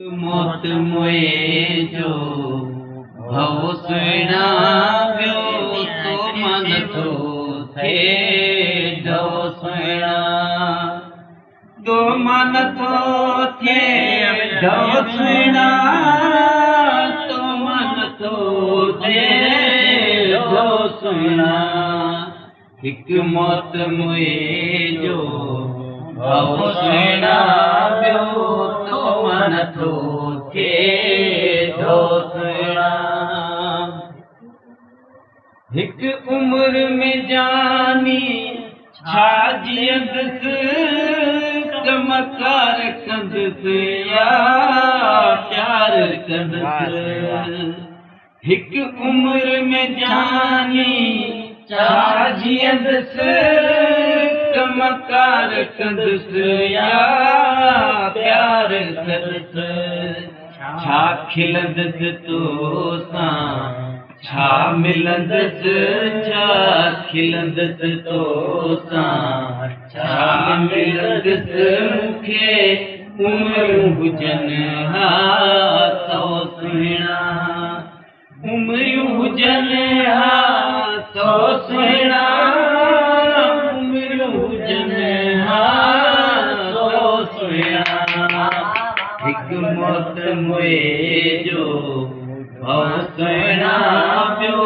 मौत मोए जो भव सुहिणा ॿियो तो मन थो थिए ढव सुहिणा तो मन थो थिए ढव सुहिणा तो मन थो थिए ढव सुहिणा हिकु मौत मोए जो भव सुहिणा ॿियो तो मन थो थिए ढव सुहिणा हिकु उम्र में जानी छा जीअंदसि कमकार कंदसि या प्यार कंदसि हिकु उम्र में जानी छा जीअंदसि कमकार कंदसि या प्यार कंदसि छा खिलंदसि तो सां छा मिलंदसि छा खिलंदसि तो सां छा मिलंदसि मूंखे उमिरियूं हुजनि हा सौ सुहिणा उमिरियूं हुजनि हा सौ सुहिणा उमिरियूं हुजनि हा सौ सुहिणा हिकु मौत मोए जो भव सुहिणा ॿियो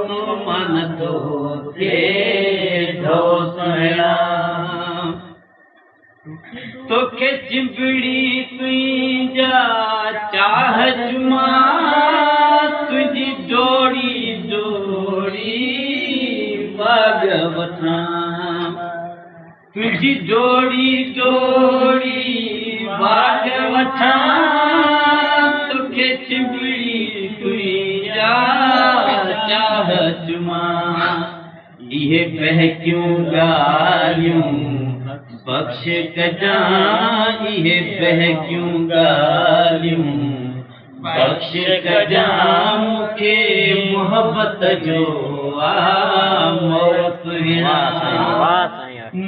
तो मन थो थिए ढव सुहिणा तोखे चिंबड़ी तुंहिंजा चाह जुमा तुंहिंजी जोड़ी जोड़ी बाग वठां तुंहिंजी जोड़ी जोड़ी बाग वठां तोखे चिंबड़ी तुंहिंजा चाह जुमा इहे बहकियूं ॻाल्हियूं बख़्श कजां इहे बहकियूं ॻाल्हियूं बख़्श कजां मूंखे मोहबत जो मौत सुहिणा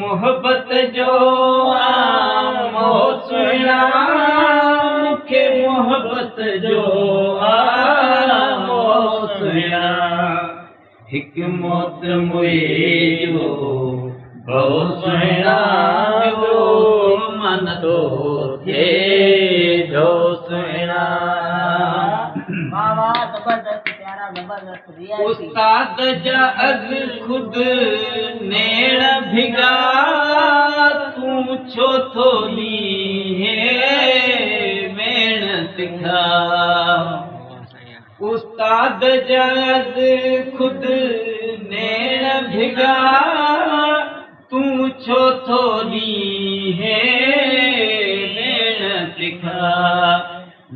मोहबत जो मौत सुहिणा मूंखे मोहबत जो मौत सुहिणा हिकु मौत मोए जो भव सुहिणा ॿियो मन थो थिए ढव सुहिणा उस्ताद जा अॻु ख़ुदि नेण भिगा तूं छो थो ॾींहें वेण सिखा उस्ताद जा अॻु ख़ुदि नेण भिगा तूं छो थो ॾींहें वेण सिखा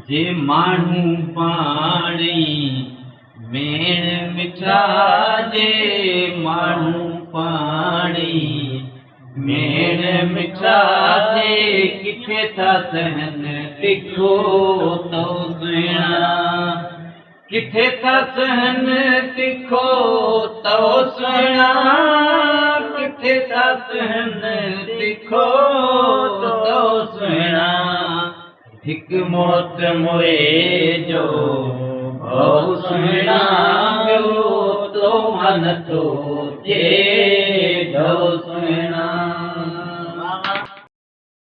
जे माण्हू पाणी मेण मिठा जे माण्हू पाणी मेण मिठा जे किथे था सहनि तिखो तो सुहिणा किथे था सहनि तिखो तो सुहिणा किथे था सहनि तिखो तो सुहिणा हिकु मौत मोए जो भव सुहिणा ॿियो तो मन थो थिए